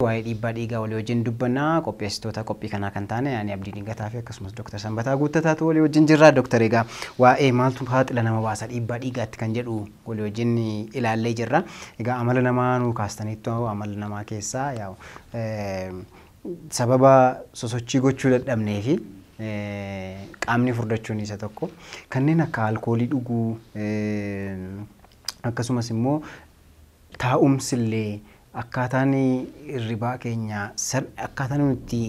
waa'ee dhiibbaa dhiigaa walii wajjin dubbannaa qopheessitoota qophii kanaa kan taane ani Abdii Dingataa fi akkasumas Dr. Sanbataa Guuttataatu walii wajjin jirra. Dr. Egaa waa'ee maaltu saaxila nama baasa dhiibbaa dhiigaatti kan jedhu walii wajjin ilaallee jirra. Egaa amala namaa nu kaastaniitu amala namaa keessaa yaa'u sababa sosochii gochuu dadhabnee fi qaamni furdachuun isa tokko kanneen akka alkoolii dhuguu akkasumas immoo taa'umsillee akkaataan hirribaa keenya akkaataan nuti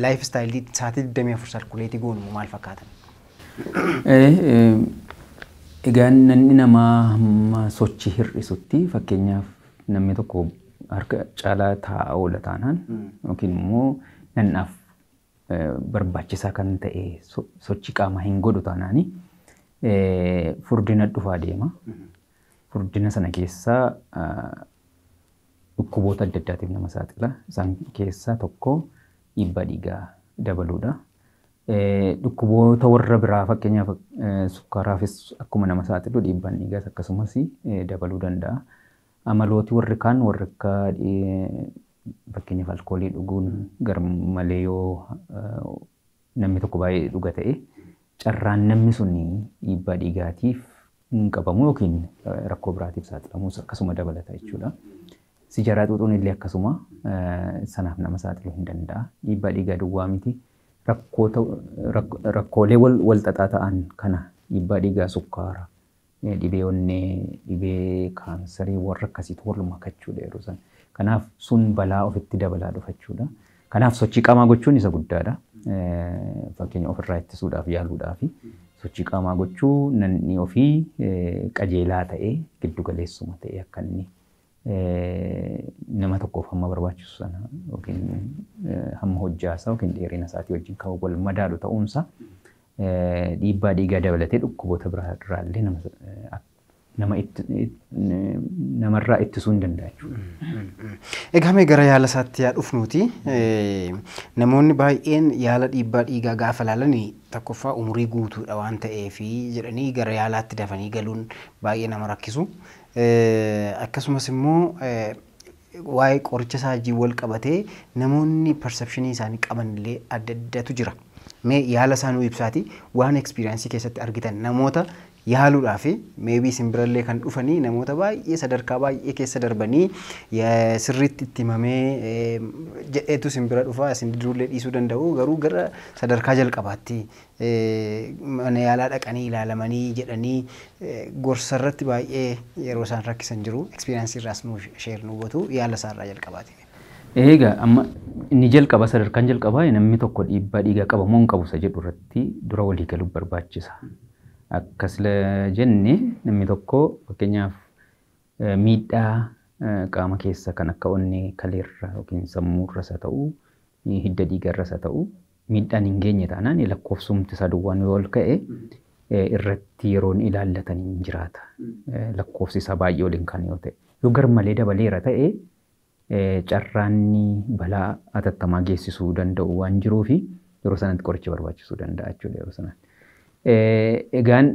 laayif istaayilii sa'aatii 24 sarkuleetii goonu maal fakkaatan? Egaa namni namaa sochii hir'isutti fakkeenyaaf namni tokko harka caalaa taa'aa oola taanaan yookiin immoo nannaaf barbaachisaa kan ta'e sochii qaamaa hin godhu taanaani furdina dhufaa deema. Furdina sana keessaa dhukkuboota adda addaatiif nama saaxila. Isaan keessaa tokko dhiibbaa dhiigaa dabaluudha. Dhukkuboota warra biraa fakkeenyaaf sukkaaraafis akkuma nama saaxilu dhiibbaan dhiigaas akkasumas dabaluu danda'a. Amalooti warri kaan warri akka fakkeenyaaf alkoolii dhuguun garmalee yoo namni tokko baay'ee dhuga ta'e carraan namni sun dhiibbaa dhiigaatiif hin qabamu yookiin rakkoo biraatiif saaxilamus akkasuma dabalata jechuudha. Sigaraa xuuxuun illee akkasuma sanaaf nama saaxiluu hin danda'a. Dhiibbaa dhiigaa duwwaa miti. Rakkoolee wal xaxaa ta'an kana dhiibbaa dhiigaa sukkaara, dhibee onnee, dhibee kaansarii warra akkasiitu wal makachuudha yeroo sana. Kanaaf sun balaa ofitti dabalaa dhufa jechuudha. Kanaaf sochii qaamaa gochuun isa guddaadha. Fakkeenya ofirraa ittisuudhaaf yaaluudhaaf sochii qaamaa gochuu namni ofii qajeelaa ta'ee giddu galeessuma ta'ee akka inni nama tokkoof hamma barbaachisu sana yookiin hamma hojjaasaa yookiin dheerina isaatii wajjin kan wal madaalu ta'uunsa dhiibbaa dhiigaa dabalatee dhukkuboota biraarraallee namarraa ittisuu hin danda'a jechuudha. Egaa mee gara yaala isaatti yaa dhufnuuti. Namoonni baay'een yaala dhiibbaa dhiigaa gaafa ilaalan tokkoffaa umurii guutuudha waan ta'eef jedhanii gara yaalaatti dafanii galuun baay'ee nama rakkisu. Akkasumas immoo waa'ee qoricha saajii wal qabatee namoonni perceptionii isaanii qaban illee adda addaatu jira. Mee yaala isaanii ibsaati waan ekspiriyansii keessatti argitan namoota yaaluudhaaf maybe simbirallee kan dhufanii namoota baay'ee sadarkaa baay'ee keessa darbanii sirriitti itti himamee jedheetu simbira dhufa isin durullee dhiisuu danda'u garuu gara sadarkaa jalqabaatti mana yaalaa dhaqanii ilaalamanii jedhanii gorsarratti baay'ee yeroo isaan rakkisan jiru ekspiriyaansii irraas nu sheer nu gootu yaala isaarraa jalqabaati. Egaa amma inni jalqaba sadarkaan jalqabaa namni tokko dhiibbaa dhiigaa qaba moo hin qabu isa jedhu irratti dura walii galuu barbaachisa. Akkas jenne namni tokko fakkeenyaaf miidhaa qaama keessa kan akka onnee kaleerra yookiin sammuurra isa ta'u hidda dhiigarra isa ta'u miidhaan hin geenye taanaan lakkoofsumti isaa duwwaan yoo ol ka'e irratti yeroon ilaallatan hin jiraata. Lakkoofsi isaa baay'ee oliin kan yoo ta'e yoo garmalee dabaleera ta'e carraanni balaa atattamaa geessisuu danda'u waan jiruufi yeroo sanatti qoricha barbaachisuu danda'a jechuudha yeroo sanatti. Egaan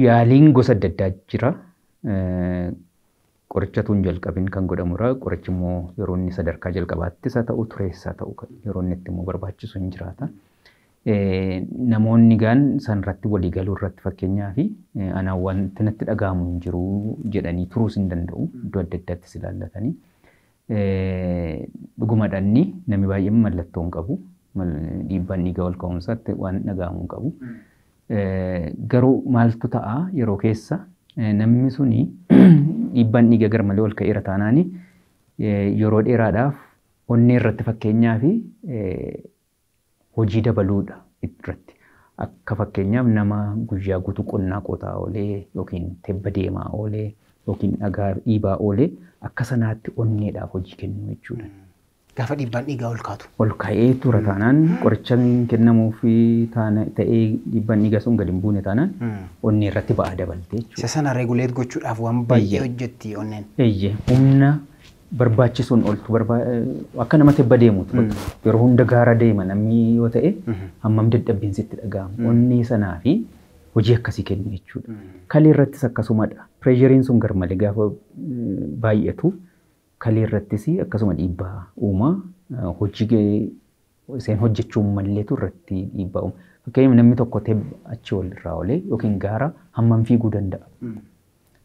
yaaliin gosa adda addaa jira. Qorichatuun jalqabin kan godhamudha. Qorichi immoo yeroo inni sadarkaa jalqabaatti isa ta'u tureessaa ta'u yeroo inni itti immoo barbaachisu hin jiraata. Namoonni gaan sanirratti walii galuu irratti fakkeenyaaf anaan wanti natti dhaga'amu hin jiru jedhanii turuus hin danda'u. Iddoo adda addaattis ilaallatanii. Dhugumadhaan namni baay'een mallattoo hin qabu. Dhiibbaan dhiigaa ol ka'umsaatti waan dhaga'amu hin qabu. Garuu maaltu ta'a yeroo keessa namni suni dhiibbaan dhiigaa garmalee ol ka'eera taanaani yeroo dheeraadhaaf onnee irratti fakkeenyaaf hojii dabaluudha irratti. Akka fakkeenyaaf nama guyyaa guutuu qonnaa qotaa oolee yookiin tebba deemaa oolee yookiin dhagaa dhiibaa oolee akka sanaatti onneedhaaf hojii kennu jechuudha. Gaafa dhiibbaan dhiigaa ol kaatu. Ol ka'ee tura taanaan qoricha kennamuufi ta'ee dhiibbaan dhiigaa sun gadi hin buune taanaan onnee irratti ba'aa dabaltee jechuudha. Isa sana reeguleet gochuudhaaf waan baay'ee hojjetti onneen. Humna barbaachisuun oltu akka nama tebba deemuutu yeroo hunda gaara deema namni yoo ta'e hammam dadhabbiin sitti dhaga'ama. Onnee sanaa fi hojii akkasii kennu jechuudha. Kalee irrattis akkasumadha. Pireeshariin sun garmalee gaafa baay'atu kalee irrattis akkasuma dhiibbaa uumaa hojii iseen hojjechuun malleetu irratti dhiibbaa uuma. Fakkeenyaaf namni tokko achi walirraa olee yookiin gaara hammam fiiguu danda'a.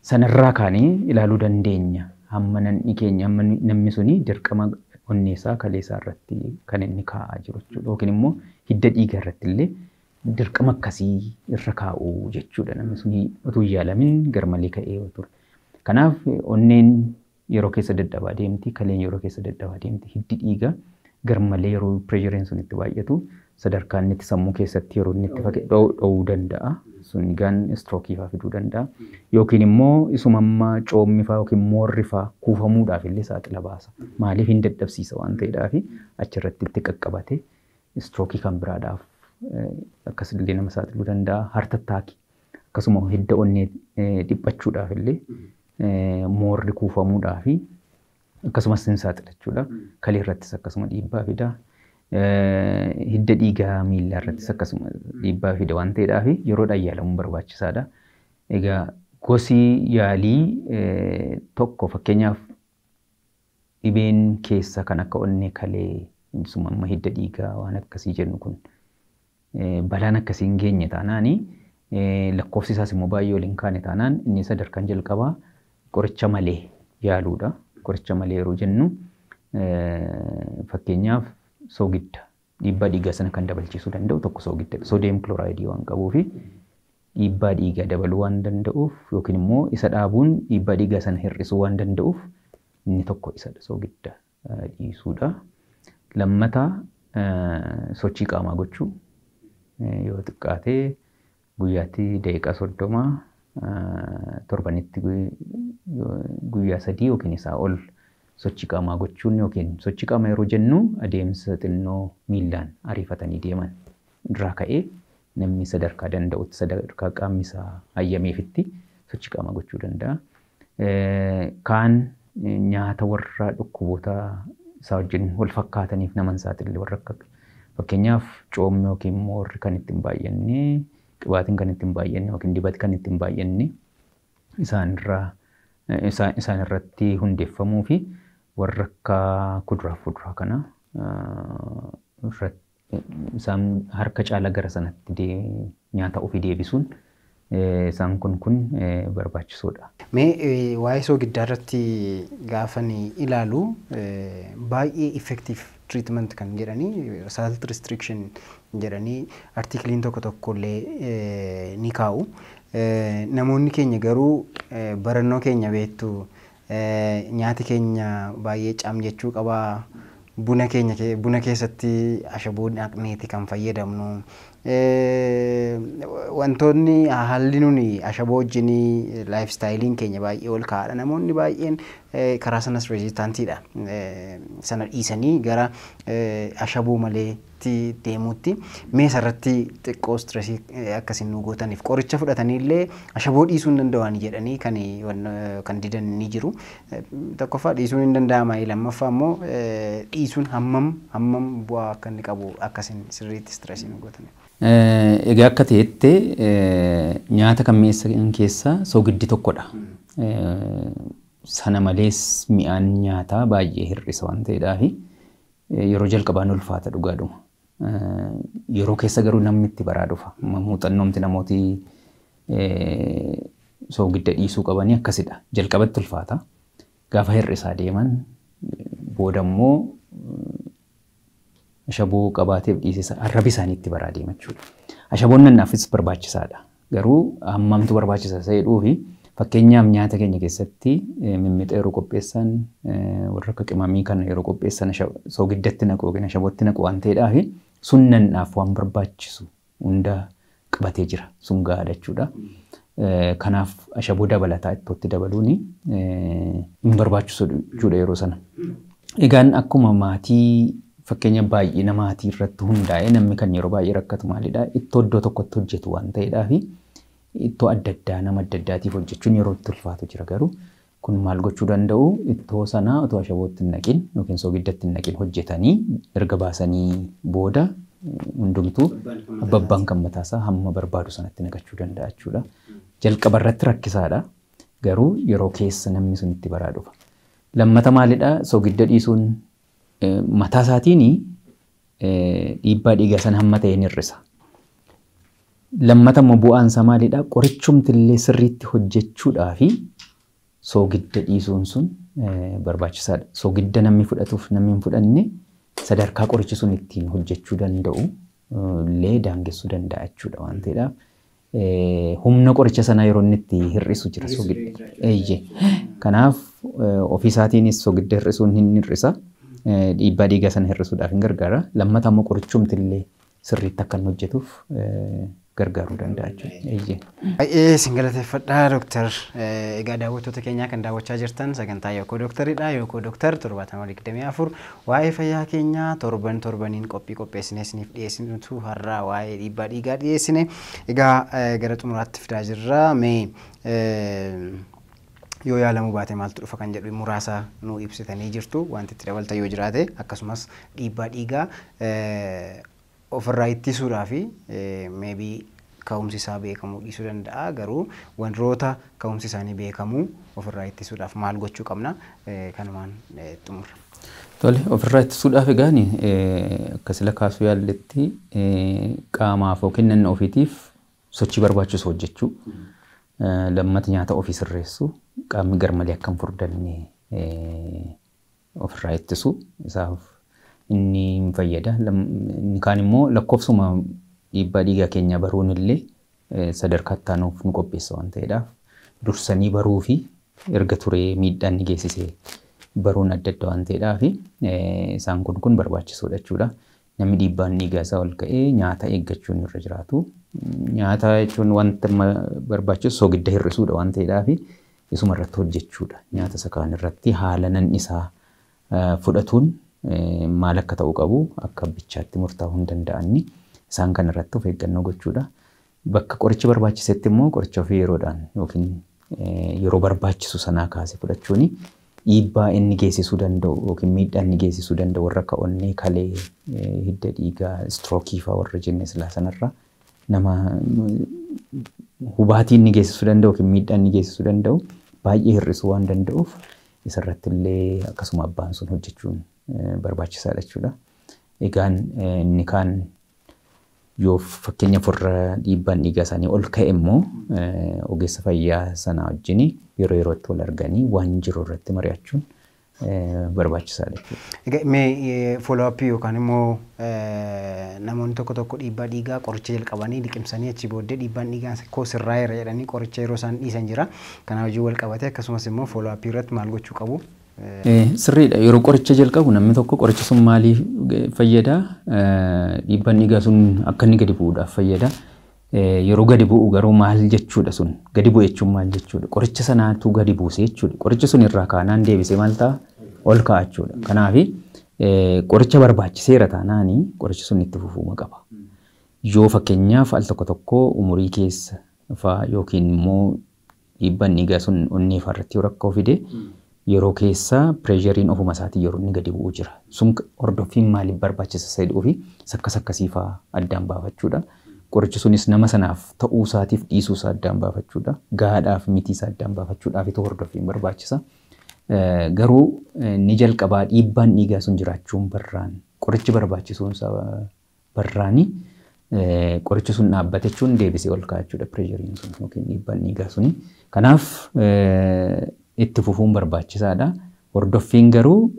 Sanarraa kaanii ilaaluu dandeenya. Hamma namni suni dirqama onneesaa kaleessaa irratti kan inni kaa'aa jiru jechuudha. Yookiin immoo hidda dhiigaa irratti illee dirqama akkasii irra kaa'u jechuudha. Namni suni utuu yaalamin garmalee ka'ee ture. Kanaaf onneen yeroo keessa dadhabaa deemti, kaleen yeroo keessa dadhabaa deemti, hiddi dhiigaa garmalee yeroo pireeshariin sun itti baay'atu sadarkaan inni sammuu keessatti yeroo inni itti fagee dho'uu danda'a. Sun gaan istrookii fa'aa fiduu danda'a. Yookiin immoo isumammaa coommi fa'aa yookiin moorri fa'aa kuufamuudhaaf illee saaxila baasa. Maaliif hin dadhabsiisa waan ta'eedhaaf achirratti itti qaqqabate istrookii kan biraadhaaf akkasillee nama saaxiluu danda'a. Heart attack akkasuma hidda onnee dhiphachuudhaaf illee moorri kuufamuudhaaf akkasumas hin saaxila jechuudha. Kalee irrattis akkasuma dhiibbaa fida. Hidda dhiigaa miilaa irrattis akkasuma dhiibbaa fida waan ta'eedhaaf yeroodhaan yaalamuun barbaachisaadha. Egaa gosi yaalii tokko fakkeenyaaf dhibeen keessa kan akka onnee kalee sumamma hidda dhiigaa waan akkasii jennu kun balaan akkasii hin geenye taanaani lakkoofsi isaas immoo baay'ee ol hin kaane taanaan inni sadarkaan jalqabaa qoricha malee yaaluudha. Qoricha malee yeroo jennu fakkeenyaaf soogidda dhiibbaa dhiigaa sana kan dabalchiisuu danda'u tokko soogidda soodiyem kilooraayidii waan qabuuf dhiibbaa dhiigaa dabaluu waan danda'uuf yookiin immoo isa dhaabuun dhiibbaa dhiigaa sana hir'isuu waan danda'uuf inni tokko isadha soogidda dhiisuudha. Lammataa sochii qaamaa gochuu yoo xiqqaatee guyyaatti daqiiqaa 30 torbanitti guyyaa 3 yookiin isaa ol sochii qaamaa gochuun yookiin sochii qaamaa yeroo jennu adeemsa xinnoo miillaan ariifatanii deeman irraa ka'ee namni sadarkaa danda'utti sadarkaa qaamni isaa hayyameefitti sochii qaamaa gochuu danda'a. Kaan nyaata warra dhukkuboota isaa wajjin wal fakkaataniif nama hin saaxille warra akka fakkeenyaaf coomni yookiin moorri kan ittiin baay'anne qibaatiin kan ittiin baay'anne yookiin dibati kan ittiin baay'anne isaan irratti hundeeffamuu fi warra akka kuduraaf fuduraa kana isaan harka caala gara sanatti nyaata ofii deebisuun isaan kun barbaachisoodha. Mee waa'ee soogiddaa irratti gaafan ilaalu baay'ee effective treatment kan jedhanii salt restriction jedhanii artikiliin tokko illee ni kaa'u. Namoonni keenya garuu barannoo keenya beektu nyaati keenya baay'ee caam jechuu qabaa. Buna keessatti ashaboo naqneeti kan fayyadamnu. Wantoonni haalli nuni ashaboo wajjin lifestylein keenya baay'ee ol ka'aadha. Namoonni baay'een karaa sanas rezistaantiidha. Sana dhiisanii gara ashaboo maleetti deemuutti meesarratti xiqqoo stressii akkasiin nu gootaniif qoricha fudhataniillee ashaboo dhiisuu hin danda'an jedhanii kan didan ni jiru. Tokkoffaa dhiisuun hin danda'ama. Lammaffaa immoo dhiisuun hammam bu'aa akka inni qabu akkasiin sirriitti stressii nu gootaniif. Egaa akka ta'etti nyaata kan keessaa soogiddi tokkodha. Sana malees mi'aan nyaataa baay'ee hir'isa waan ta'eedhaaf yeroo jalqabaan ulfaata dhugaadhuma. Yeroo keessa garuu namni itti baraa dhufa. Muuxannoomti namooti soogidda dhiisuu qabanii akkasidha. Jalqabatti ulfaata. Gaafa hir'isaa deeman booda immoo ashaboo qabaateef dhiisisa arrabi isaanii itti baraa deema jechuudha. Ashaboon nannaafis barbaachisaadha. Garuu hammamtu barbaachisa isa jedhuufi fakkeenyaaf nyaata keenya keessatti mimmixa yeroo qopheessan warra akka qimamii kana yeroo qopheessan soogiddatti naqu yookiin ashabootti naqu waan ta'eedhaaf sun nannaaf waan barbaachisu hunda qabatee jira. Sun gahaadha jechuudha. Kanaaf ashaboo dabalataa ittootti dabaluun hin barbaachisu jechuudha yeroo sana. Egaan akkuma maatii fakkeenya baay'ina maatii irratti hundaa'ee namni kan yeroo baay'ee rakkatu maalidha? Ittoo iddoo tokkotti hojjetu waan ta'eedhaaf ittoo adda addaa nama adda addaatiif hojjechuun yeroo itti ulfaatu jira garuu kun maal gochuu danda'u ittoo sana otoo ashabootti hin naqin yookiin soogiddatti hin naqin hojjetanii erga baasanii booda hundumtuu abbabbaan kan mataasaa hamma barbaadu sanatti naqachuu danda'a jechuudha. Jalqaba irratti rakkisaadha garuu yeroo keessa namni sun itti baraa dhufa. Lammata maalidha soogidda dhiisuun mataa isaatiin dhiibbaa dhiigaa sana hamma ta'e hir'isa. Lammata immoo bu'aan isaa maalidha qorichumtillee sirriitti hojjechuudhaa fi soogidda dhiisuun sun barbaachisaadha. Soogidda namni fudhatuuf namni hin fudhanne sadarkaa qorichi sun ittiin hojjechuu danda'u illee daangessuu danda'a jechuudha waan ta'eedhaaf. Humna qoricha sanaa yeroo inni itti hir'isu jira soogidda. Kanaaf ofii isaatiinis soogidda hir'isuun hin hir'isa. Dhiibbaa dhiigaa sana hir'isuudhaaf hin gargaara. Lammata immoo qorichumtillee sirriitti akka inni hojjetuuf gargaaruu danda'a jechuudha. Baay'ee isin galateeffadha Dooktar. Egaa daawwattoota keenyaa kan daawwachaa jirtan sagantaa Yookoo Dooktaridha. Yookoo Dooktar 724 waa'ee fayyaa keenyaa torbaniin qopheessinee isiniif dhiyeessinutu har'aa waa'ee dhiibbaa dhiigaa dhiyeessine. Egaa gara xumuraatti fidaa jirra. Yoo yaalamuu baate maaltu dhufa kan jedhu muraasa nu ibsitanii jirtu wanti itti dabalta yoo jiraate akkasumas dhiibbaa dhiigaa ofirraa ittisuudhaa fi maybe ka'umsi isaa beekamuu dhiisuu danda'a garuu wantoota ka'umsi isaanii beekamuu ofirraa ittisuudhaaf maal gochuu qabna kanumaan xumura. Tole ofirraa ittisuudhaaf egaan akkasila kaasuu yaalletti qaamaaf yookiin nanna ofiitiif sochii barbaachisu hojjechuu. Lammata nyaata ofii sirreessu qaamni garmalee akka hin furdanne ofirraa ittisu isaaf inni hin fayyada. Inni kaan immoo lakkoofsuma dhiibbaa dhiigaa keenya baruun illee sadarkaa itti aanuuf nu qopheessa waan ta'eedhaaf dursanii baruu fi erga turee miidhaan ni geessise baruun adda adda waan ta'eedhaaf isaan kun barbaachisoodha jechuudha. Namni dhiibbaan dhiigaa isaa ol ka'ee nyaata eeggachuun irra jiraatu. Nyaata jechuun wanta barbaachisu soogidda hir'isuudha waan ta'eedhaaf isuma irratti hojjechuudha. Nyaata isa kaan irratti haala nan isaa fudhatuun maal akka ta'uu qabu akka bichaatti murtaa'uu hin danda'anni isaan kan irratti of eeggannoo gochuudha. Bakka qorichi barbaachisetti immoo qoricha ofii yeroodhaan yookiin yeroo barbaachisu sanaa kaasee fudhachuuni dhiibbaa inni geessisuu danda'u yookiin miidhaa inni geessisuu danda'u warra akka onnee kalee hidda dhiigaa istrookii fa'aa warra jenne silaa sanarra nama hubaatii inni geessisuu danda'u yookiin miidhaa inni geessisuu danda'u baay'ee hir'isuu waan danda'uuf isarratti illee akkasuma abbaan sun hojjechuun barbaachisaadha jechuudha. Egaan inni kaan yoo fakkeenya warra dhiibbaan dhiigaa isaanii ol ka'e immoo ogeessa fayyaa sana wajjin yeroo yerootti wal arganii waan jiru irratti mari'achuun barbaachisaadha jechuudha. Egaa mee follow up yookaan immoo namoonni tokko dhiibbaa dhiigaa qoricha jalqabanii liqimsanii achi booddee dhiibbaan dhiigaa koo sirraa'eera jedhanii qoricha yeroo isaan dhiisan jira. Kana hojii wal qabate akkasumas immoo follow up irratti maal gochuu qabu? Sirriidha. Yeroo qoricha jalqabu namni tokko qoricha sun maaliif fayyada? Dhiibbaan dhiigaa sun akka inni gadi bu'uudhaaf fayyada. Yeroo gadi bu'u garuu maal jechuudha sun? Gadi bu'e jechuun maal jechuudha? Qoricha sanaatu gadi buuse jechuudha. Qoricha sun irraa kaanaan deebisee maal ta'a? Ol ka'a jechuudha. Kanaaf qoricha barbaachiseera taanaani qorichi sun itti fufuu qaba. Yoo fakkeenyaaf al tokko umurii keessa fa'aa yookiin immoo dhiibbaan dhiigaa sun onnee fa'aarratti yoo rakkoo fide yeroo keessa pireeshariin ofuma isaatii yeroo inni gadi bu'u jira. Sun hordoffiin maaliif barbaachisa jedhuu fi sakkas akkasii fa'aa addaan baafachuudha. Qorichi sunis nama sanaaf ta'uu isaatiif dhiisuu isaa addaan baafachuudha. Gahaadhaaf mitii isaa addaan baafachuudhaaf itoo hordoffiin barbaachisa. Garuu ni jalqabaa dhiibbaan dhiigaa sun jiraachuun barraan qorichi barbaachisuun isaa barraani qorichi sun dhaabbate jechuun deebisee ol ka'achuudha pireeshariin sun yookiin dhiibbaan dhiigaa suni. Kanaaf itti fufuun barbaachisaadha. Hordoffiin garuu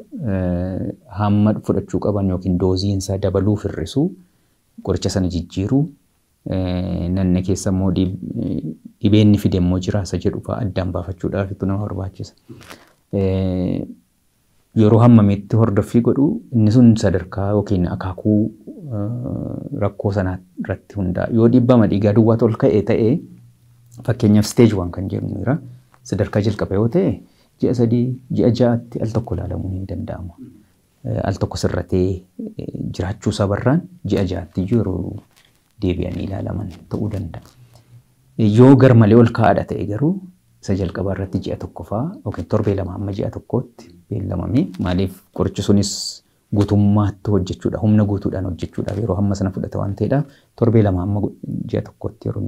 hamma fudhachuu qaban yookiin dooziin isaa dabaluu hir'isuu qoricha sana jijjiiruu nanna keessa immoo dhibeenni fide immoo jiraasa jedhu fa'aa addaan baafachuudhaaf itti nama barbaachisa. Yeroo hammameetti hordoffii godhu inni sun sadarkaa yookiin akaakuu rakkoo sanaa irratti hundaa'a. Yoo dhiibbaa dhiigaa duwwaatu ol ka'e ta'ee fakkeenyaaf stage 1 kan jennu jira. Sadarkaa jalqaba yoo ta'e ji'a 3 ji'a 6tti al tokko ilaalamuun hin danda'amu. Al tokko sirratee jiraachuu isaa barraan ji'a 6tti yeroo deebi'anii ilaalaman ta'uu danda'a. Yoo garmalee ol ka'aadha ta'e garuu isa jalqabaa irratti ji'a tokko fa'aa yookiin torbee 2 amma ji'a tokkootti beellamamee maaliif qorichi sunis guutummaatti hojjechuudha humna guutuudhaan hojjechuudhaaf yeroo hamma sana fudhata waan ta'eedhaaf torbee 2 amma ji'a tokkootti yeroo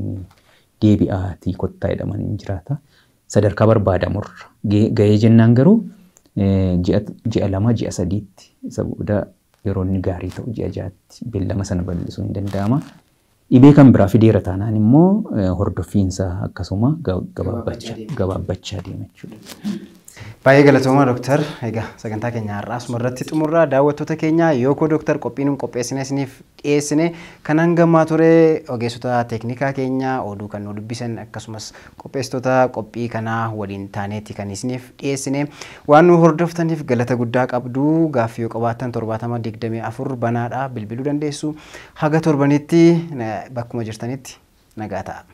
deebi'aatii kottaa jedhaman jiraata. Sadarkaa barbaadamurra ga'ee jennaan garuu ji'a lama ji'a sadiitti isa booda yeroo inni gaarii ta'u ji'a ja'aatti beellama sana bal'isuun ni danda'ama. Dhibee kan biraa fideera taanaan immoo hordoffiinsa akkasuma gabaabbachaa deema jechuudha. Baay'ee galatooma Dooktar. Egaa sagantaa keenya har'aa asuma irratti xumurraa daawwattoota keenya yookoo Dooktar qophiin qopheessine isiniif dhiyeessine kan hangamaa ture ogeessota teeknikaa keenya oduu kan nu dubbisan akkasumas qopheessitoota qophii kanaa waliin taaneetti kan isiniif dhiyeessine waan nu hordoftaniif galata guddaa qabdu. Gaaffii yoo qabaattan 7024 banaadha bilbiluu dandeessu. Haga torbanitti bakkuma jirtanitti nagaa ta'a.